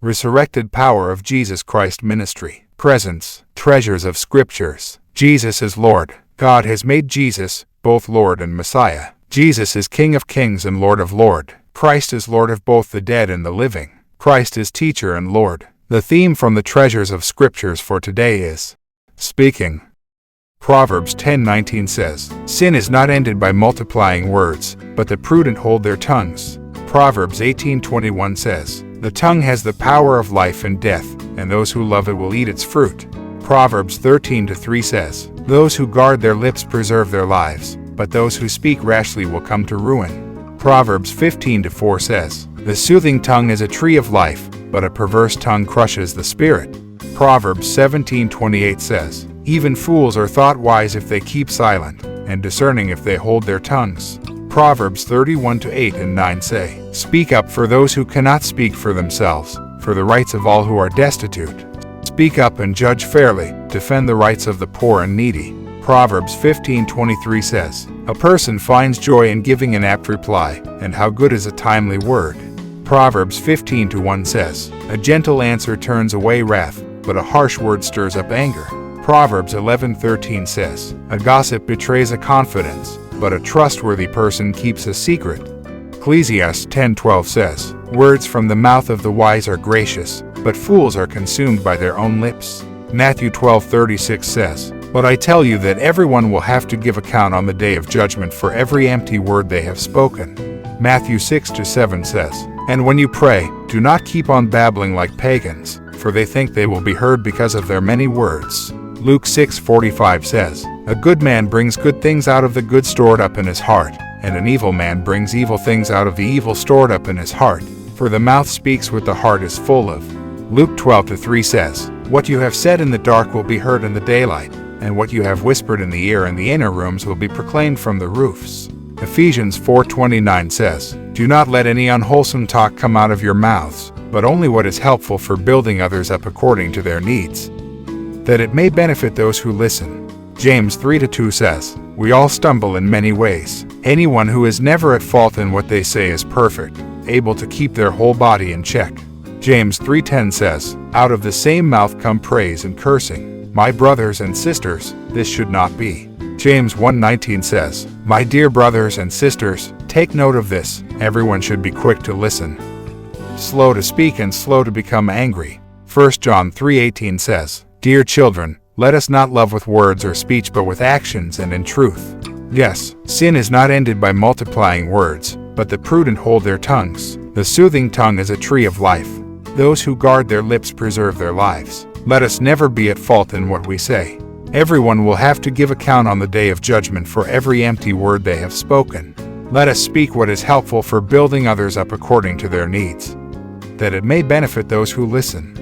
Resurrected power of Jesus Christ ministry. Presence. Treasures of Scriptures. Jesus is Lord. God has made Jesus both Lord and Messiah. Jesus is King of kings and Lord of lords. Christ is Lord of both the dead and the living. Christ is teacher and Lord. The theme from the Treasures of Scriptures for today is speaking. Proverbs 10:19 says, "Sin is not ended by multiplying words, but the prudent hold their tongues." Proverbs 18:21 says, "The tongue has the power of life and death, and those who love it will eat its fruit." Proverbs 13:3 says, "Those who guard their lips preserve their lives, but those who speak rashly will come to ruin." Proverbs 15:4 says, "The soothing tongue is a tree of life, but a perverse tongue crushes the spirit." Proverbs 17:28 says, "Even fools are thought wise if they keep silent, and discerning if they hold their tongues." Proverbs 31:8 and 9 say, "Speak up for those who cannot speak for themselves, for the rights of all who are destitute. Speak up and judge fairly, defend the rights of the poor and needy." Proverbs 15:23 says, "A person finds joy in giving an apt reply, and how good is a timely word." Proverbs 15:1 says, "A gentle answer turns away wrath, but a harsh word stirs up anger." Proverbs 11:13 says, "A gossip betrays a confidence, but a trustworthy person keeps a secret." Ecclesiastes 10:12 says, "Words from the mouth of the wise are gracious, but fools are consumed by their own lips." Matthew 12:36 says, "But I tell you that everyone will have to give account on the day of judgment for every empty word they have spoken." Matthew 6:7 says, "And when you pray, do not keep on babbling like pagans, for they think they will be heard because of their many words." Luke 6:45 says, "A good man brings good things out of the good stored up in his heart, and an evil man brings evil things out of the evil stored up in his heart, for the mouth speaks what the heart is full of." Luke 12:3 says, "What you have said in the dark will be heard in the daylight, and what you have whispered in the ear in the inner rooms will be proclaimed from the roofs." Ephesians 4:29 says, "Do not let any unwholesome talk come out of your mouths, but only what is helpful for building others up according to their needs, that it may benefit those who listen." James 3:2 says, "We all stumble in many ways. Anyone who is never at fault in what they say is perfect, able to keep their whole body in check." James 3:10 says, "Out of the same mouth come praise and cursing. My brothers and sisters, this should not be." James 1:19 says, "My dear brothers and sisters, take note of this, everyone should be quick to listen, slow to speak and slow to become angry." 1 John 3:18 says, "Dear children, let us not love with words or speech but with actions and in truth." Yes, sin is not ended by multiplying words, but the prudent hold their tongues. The soothing tongue is a tree of life. Those who guard their lips preserve their lives. Let us never be at fault in what we say. Everyone will have to give account on the day of judgment for every empty word they have spoken. Let us speak what is helpful for building others up according to their needs, that it may benefit those who listen.